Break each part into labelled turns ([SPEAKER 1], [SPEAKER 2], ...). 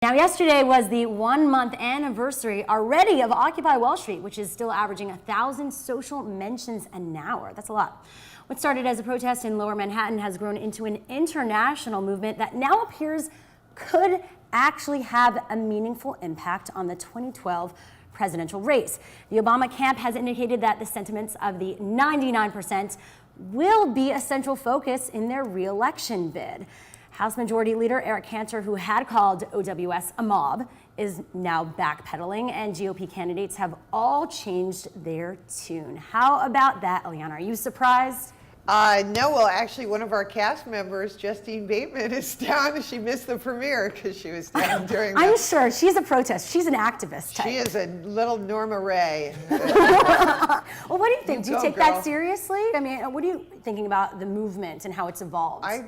[SPEAKER 1] Now, yesterday was the 1-month anniversary already of Occupy Wall Street, which is still averaging 1,000 social mentions an hour. That's a lot. What started as a protest in Lower Manhattan has grown into an international movement that now appears could actually have a meaningful impact on the 2012 presidential race. The Obama camp has indicated that the sentiments of the 99% will be a central focus in their re-election bid. House Majority Leader Eric Cantor, who had called OWS a mob, is now backpedaling, and GOP candidates have all changed their tune. How about that, Eliana? Are you surprised?
[SPEAKER 2] No, well, actually, one of our cast members, Justine Bateman, is down. She missed the premiere because she was down during
[SPEAKER 1] I'm sure. She's a protest. She's an activist type.
[SPEAKER 2] She is a little Norma Ray.
[SPEAKER 1] Well, what do you think? Do you take that seriously? I mean, what are you thinking about the movement and how it's evolved?
[SPEAKER 2] I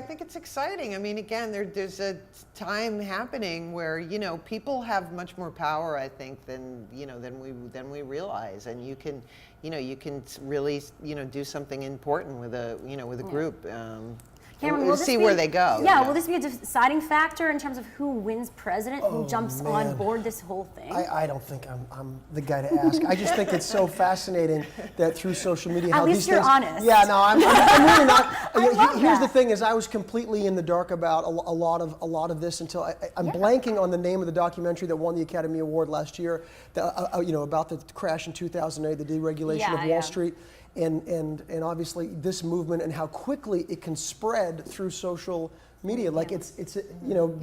[SPEAKER 2] think it's exciting. I mean, again, there's a time happening where, people have much more power, I think, than we realize. And you can really, do something important with a group.
[SPEAKER 1] Cameron,
[SPEAKER 2] we'll see where they go.
[SPEAKER 1] Yeah, will this be a deciding factor in terms of who wins president, who jumps on board this whole thing?
[SPEAKER 3] I don't think I'm the guy to ask. I just think it's so fascinating that through social media, how
[SPEAKER 1] At least
[SPEAKER 3] these
[SPEAKER 1] you're
[SPEAKER 3] things,
[SPEAKER 1] honest.
[SPEAKER 3] Yeah, no, I'm really not. Here's the
[SPEAKER 1] that.
[SPEAKER 3] thing: is I was completely in the dark about a lot of this until I'm blanking on the name of the documentary that won the Academy Award last year. About the crash in 2008, the deregulation of Wall Street. And obviously this movement and how quickly it can spread through social media. Like it's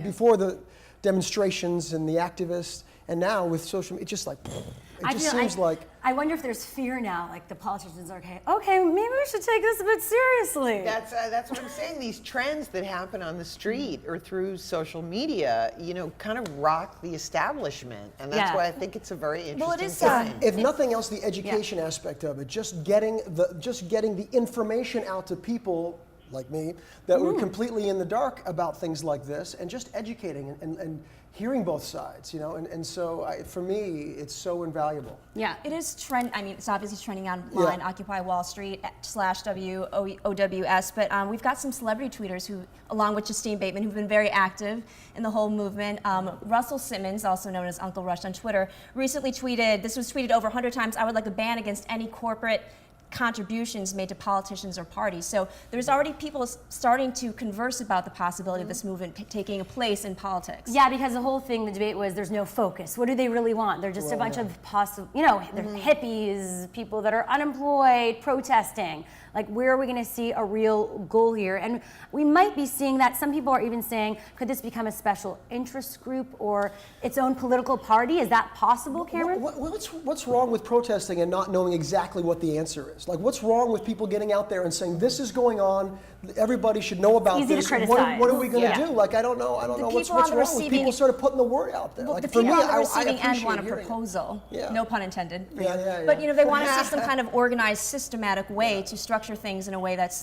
[SPEAKER 3] before the demonstrations and the activists, and now with social media, it just seems like.
[SPEAKER 1] I wonder if there's fear now, like the politicians are okay, maybe we should take this a bit seriously.
[SPEAKER 2] That's what I'm saying. These trends that happen on the street or through social media, kind of rock the establishment, and that's why I think it's a very interesting time.
[SPEAKER 3] If nothing else, the education aspect of it, just getting the information out to people like me that were completely in the dark about things like this, and just educating and hearing both sides, and so for me, it's so invaluable.
[SPEAKER 4] Yeah, it is it's obviously trending online, Occupy Wall Street /WOWS, but we've got some celebrity tweeters who, along with Justine Bateman, who've been very active in the whole movement. Russell Simmons, also known as Uncle Rush on Twitter, recently tweeted, this was tweeted over 100 times, "I would like a ban against any corporate contributions made to politicians or parties." So there's already people starting to converse about the possibility of this movement taking a place in politics.
[SPEAKER 1] Yeah, because the whole thing, the debate was there's no focus. What do they really want? They're just a bunch of they're hippies, people that are unemployed, protesting. Like, where are we going to see a real goal here? And we might be seeing that. Some people are even saying, could this become a special interest group or its own political party? Is that possible, Cameron?
[SPEAKER 3] What's wrong with protesting and not knowing exactly what the answer is? Like, what's wrong with people getting out there and saying, this is going on, everybody should know about
[SPEAKER 1] Easy
[SPEAKER 3] this.
[SPEAKER 1] to criticize.
[SPEAKER 3] What are we going to do? Like, I don't know what's wrong with people sort of putting the word out there.
[SPEAKER 4] Well,
[SPEAKER 3] like,
[SPEAKER 4] the
[SPEAKER 3] for
[SPEAKER 4] people
[SPEAKER 3] me,
[SPEAKER 4] on the receiving end
[SPEAKER 3] appreciate
[SPEAKER 4] want a
[SPEAKER 3] hearing it.
[SPEAKER 4] proposal, no pun intended.
[SPEAKER 3] Yeah.
[SPEAKER 4] But they want to see some kind of organized, systematic way to structure things in a way that's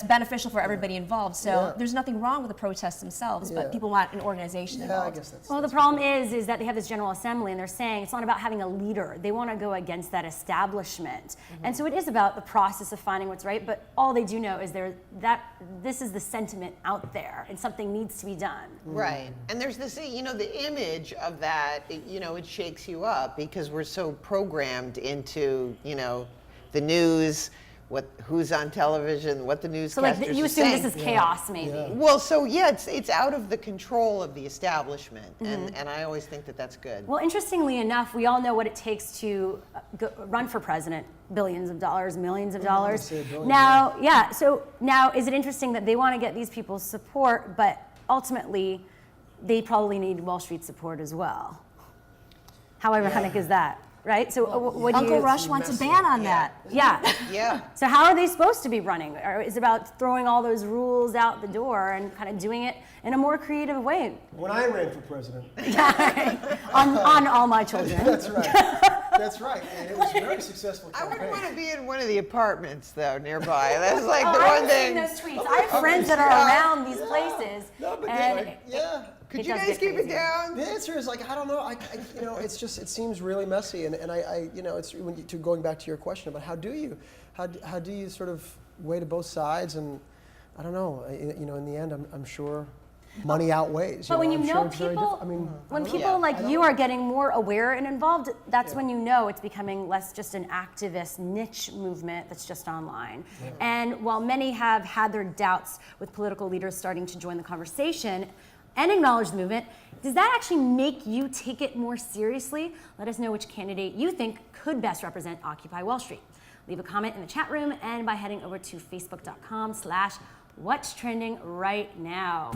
[SPEAKER 4] beneficial for everybody involved. So there's nothing wrong with the protests themselves, but people want an organization involved.
[SPEAKER 3] I guess that's.
[SPEAKER 1] Well, the problem is that they have this General Assembly, and they're saying it's not about having a leader. They want to go against that establishment, and so it is about the process of finding what's right. But all they do know is that this is the sentiment out there, and something needs to be done.
[SPEAKER 2] Right, and there's this, the image of that. It shakes you up because we're so programmed into, the news. Who's on television, what the newscasters
[SPEAKER 1] So like you
[SPEAKER 2] are
[SPEAKER 1] assume
[SPEAKER 2] saying.
[SPEAKER 1] this is chaos, maybe.
[SPEAKER 3] Yeah.
[SPEAKER 2] Well, so it's out of the control of the establishment, and I always think that that's good.
[SPEAKER 1] Well, interestingly enough, we all know what it takes to run for president. Billions of dollars, millions of dollars. So now is it interesting that they want to get these people's support, but ultimately they probably need Wall Street support as well. How ironic is that? Right? So what do
[SPEAKER 4] Uncle Rush wants a ban on that.
[SPEAKER 1] Yeah. So how are they supposed to be running? Or is it about throwing all those rules out the door and kind of doing it in a more creative way?
[SPEAKER 3] When I ran for president.
[SPEAKER 1] on All My Children.
[SPEAKER 3] That's right. That's right. And it was a very successful
[SPEAKER 2] I
[SPEAKER 3] campaign.
[SPEAKER 2] wouldn't want to be in one of the apartments though nearby. That's like the
[SPEAKER 1] I've
[SPEAKER 2] one
[SPEAKER 1] seen
[SPEAKER 2] thing.
[SPEAKER 1] those tweets. I have friends that are around these places.
[SPEAKER 3] No, but
[SPEAKER 2] Could
[SPEAKER 1] It
[SPEAKER 2] you
[SPEAKER 1] does
[SPEAKER 2] guys
[SPEAKER 1] get
[SPEAKER 3] The
[SPEAKER 2] keep it
[SPEAKER 1] crazy.
[SPEAKER 2] down?
[SPEAKER 3] answer is like, I don't know. It's just, it seems really messy, and it's going back to your question about how do you sort of weigh to both sides, and I don't know. In the end, I'm sure money outweighs.
[SPEAKER 1] But when you
[SPEAKER 3] I'm
[SPEAKER 1] know
[SPEAKER 3] sure it's very
[SPEAKER 1] people,
[SPEAKER 3] I mean,
[SPEAKER 1] when
[SPEAKER 3] I don't know.
[SPEAKER 1] people like
[SPEAKER 3] I don't
[SPEAKER 1] you
[SPEAKER 3] know.
[SPEAKER 1] are getting more aware and involved, that's when you know it's becoming less just an activist niche movement that's just online. And while many have had their doubts with political leaders starting to join the conversation and acknowledge the movement, does that actually make you take it more seriously? Let us know which candidate you think could best represent Occupy Wall Street. Leave a comment in the chat room and by heading over to facebook.com/what's trending right now.